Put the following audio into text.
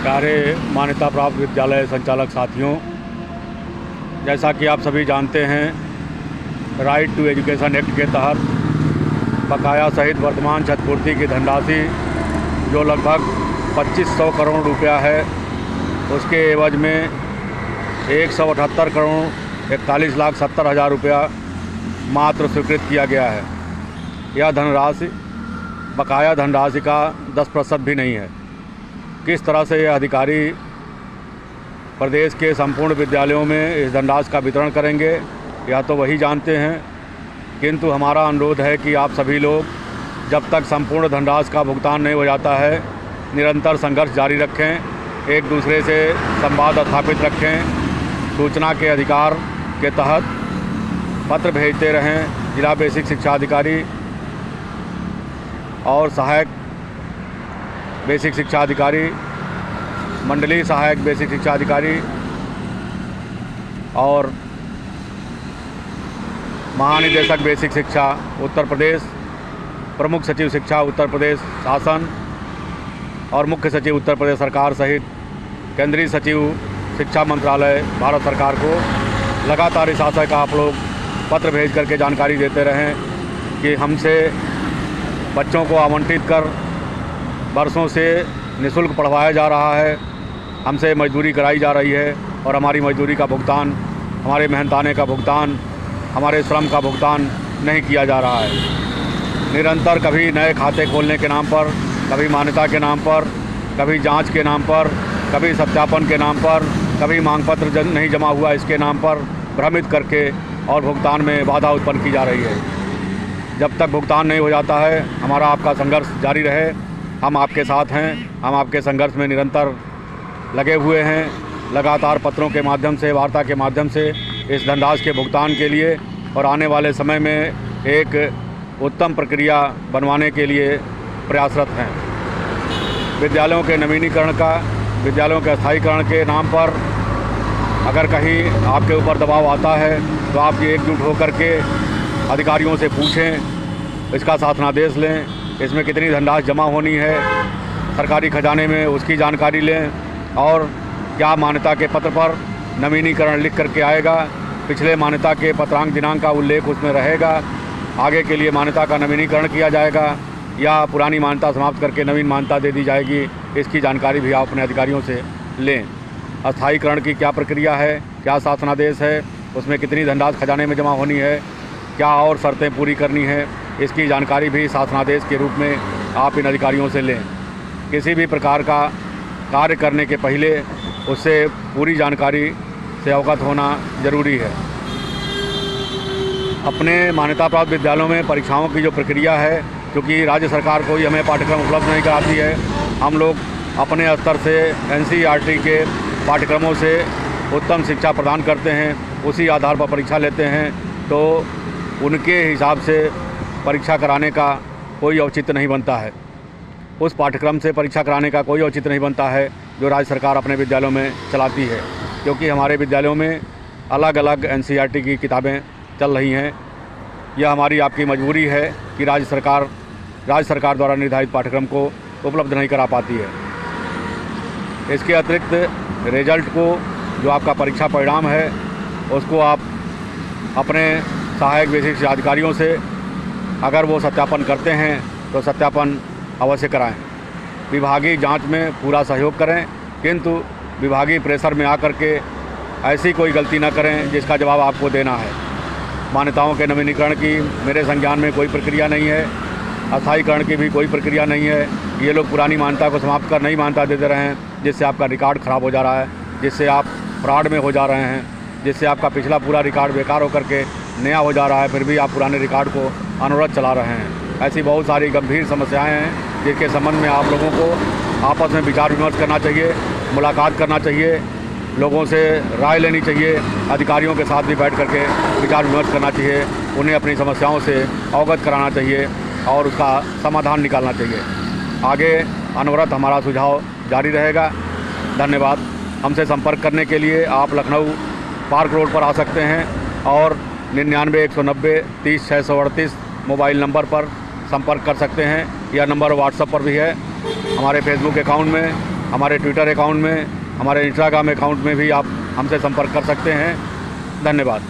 प्यारे मान्यता प्राप्त विद्यालय संचालक साथियों, जैसा कि आप सभी जानते हैं, राइट टू एजुकेशन एक्ट के तहत बकाया सहित वर्तमान क्षतिपूर्ति की धनराशि जो लगभग 2500 करोड़ रुपया है, उसके एवज में 178 करोड़ 41,70,000 रुपया मात्र स्वीकृत किया गया है। यह धनराशि बकाया धनराशि का 10% भी नहीं है। किस तरह से यह अधिकारी प्रदेश के संपूर्ण विद्यालयों में इस धनराशि का वितरण करेंगे, यह तो वही जानते हैं, किंतु हमारा अनुरोध है कि आप सभी लोग जब तक संपूर्ण धनराशि का भुगतान नहीं हो जाता है, निरंतर संघर्ष जारी रखें, एक दूसरे से संवाद स्थापित रखें, सूचना के अधिकार के तहत पत्र भेजते रहें। जिला बेसिक शिक्षा अधिकारी और सहायक बेसिक शिक्षा अधिकारी, मंडलीय सहायक बेसिक शिक्षा अधिकारी और महानिदेशक बेसिक शिक्षा उत्तर प्रदेश, प्रमुख सचिव शिक्षा उत्तर प्रदेश शासन और मुख्य सचिव उत्तर प्रदेश सरकार सहित केंद्रीय सचिव शिक्षा मंत्रालय भारत सरकार को लगातार इस आशय का आप लोग पत्र भेज करके जानकारी देते रहें कि हमसे बच्चों को आवंटित कर वर्षों से निःशुल्क पढ़वाया जा रहा है, हमसे मजदूरी कराई जा रही है और हमारी मजदूरी का भुगतान, हमारे मेहनताने का भुगतान, हमारे श्रम का भुगतान नहीं किया जा रहा है। निरंतर कभी नए खाते खोलने के नाम पर, कभी मान्यता के नाम पर, कभी जांच के नाम पर, कभी सत्यापन के नाम पर, कभी मांग पत्र नहीं जमा हुआ इसके नाम पर भ्रमित करके और भुगतान में बाधा उत्पन्न की जा रही है। जब तक भुगतान नहीं हो जाता है, हमारा आपका संघर्ष जारी रहे। हम आपके साथ हैं, हम आपके संघर्ष में निरंतर लगे हुए हैं। लगातार पत्रों के माध्यम से, वार्ता के माध्यम से इस धनराशि के भुगतान के लिए और आने वाले समय में एक उत्तम प्रक्रिया बनवाने के लिए प्रयासरत हैं। विद्यालयों के नवीनीकरण का, विद्यालयों के स्थायीकरण के नाम पर अगर कहीं आपके ऊपर दबाव आता है तो आप ये एकजुट होकर के अधिकारियों से पूछें, इसका शासनादेश लें, इसमें कितनी धनराशि जमा होनी है सरकारी खजाने में, उसकी जानकारी लें और क्या मान्यता के पत्र पर नवीनीकरण लिख करके आएगा, पिछले मान्यता के पत्रांक दिनांक का उल्लेख उसमें रहेगा, आगे के लिए मान्यता का नवीनीकरण किया जाएगा या पुरानी मान्यता समाप्त करके नवीन मान्यता दे दी जाएगी, इसकी जानकारी भी आप अपने अधिकारियों से लें। अस्थायीकरण की क्या प्रक्रिया है, क्या शासनादेश है, उसमें कितनी धनराशि खजाने में जमा होनी है, क्या और शर्तें पूरी करनी है, इसकी जानकारी भी शासनादेश के रूप में आप इन अधिकारियों से लें। किसी भी प्रकार का कार्य करने के पहले उससे पूरी जानकारी से अवगत होना जरूरी है। अपने मान्यता प्राप्त विद्यालयों में परीक्षाओं की जो प्रक्रिया है, क्योंकि राज्य सरकार कोई हमें पाठ्यक्रम उपलब्ध नहीं कराती है, हम लोग अपने स्तर से NCERT के पाठ्यक्रमों से उत्तम शिक्षा प्रदान करते हैं, उसी आधार पर परीक्षा लेते हैं, तो उनके हिसाब से परीक्षा कराने का कोई औचित्य नहीं बनता है। उस पाठ्यक्रम से परीक्षा कराने का कोई औचित्य नहीं बनता है जो राज्य सरकार अपने विद्यालयों में चलाती है, क्योंकि हमारे विद्यालयों में अलग अलग NCERT की किताबें चल रही हैं। यह हमारी आपकी मजबूरी है कि राज्य सरकार द्वारा निर्धारित पाठ्यक्रम को उपलब्ध नहीं करा पाती है। इसके अतिरिक्त रिजल्ट को, जो आपका परीक्षा परिणाम है, उसको आप अपने सहायक बेसिक अधिकारियों से अगर वो सत्यापन करते हैं तो सत्यापन अवश्य कराएं। विभागीय जांच में पूरा सहयोग करें, किंतु विभागीय प्रेशर में आकर के ऐसी कोई गलती न करें जिसका जवाब आपको देना है। मान्यताओं के नवीनीकरण की मेरे संज्ञान में कोई प्रक्रिया नहीं है, अस्थायीकरण की भी कोई प्रक्रिया नहीं है। ये लोग पुरानी मान्यता को समाप्त कर नई मान्यता देते रहे हैं, जिससे आपका रिकॉर्ड ख़राब हो जा रहा है, जिससे आप फ्रॉड में हो जा रहे हैं, जिससे आपका पिछला पूरा रिकॉर्ड बेकार होकर के नया हो जा रहा है, फिर भी आप पुराने रिकॉर्ड को अनवरत चला रहे हैं। ऐसी बहुत सारी गंभीर समस्याएं हैं जिनके संबंध में आप लोगों को आपस में विचार विमर्श करना चाहिए, मुलाकात करना चाहिए, लोगों से राय लेनी चाहिए, अधिकारियों के साथ भी बैठ करके विचार विमर्श करना चाहिए, उन्हें अपनी समस्याओं से अवगत कराना चाहिए और उसका समाधान निकालना चाहिए। आगे अनवरत हमारा सुझाव जारी रहेगा। धन्यवाद। हमसे संपर्क करने के लिए आप लखनऊ पार्क रोड पर आ सकते हैं और 99-190-30-638 मोबाइल नंबर पर संपर्क कर सकते हैं। यह नंबर व्हाट्सएप पर भी है, हमारे फेसबुक अकाउंट में हमारे ट्विटर अकाउंट में, हमारे इंस्टाग्राम अकाउंट में भी आप हमसे संपर्क कर सकते हैं। धन्यवाद।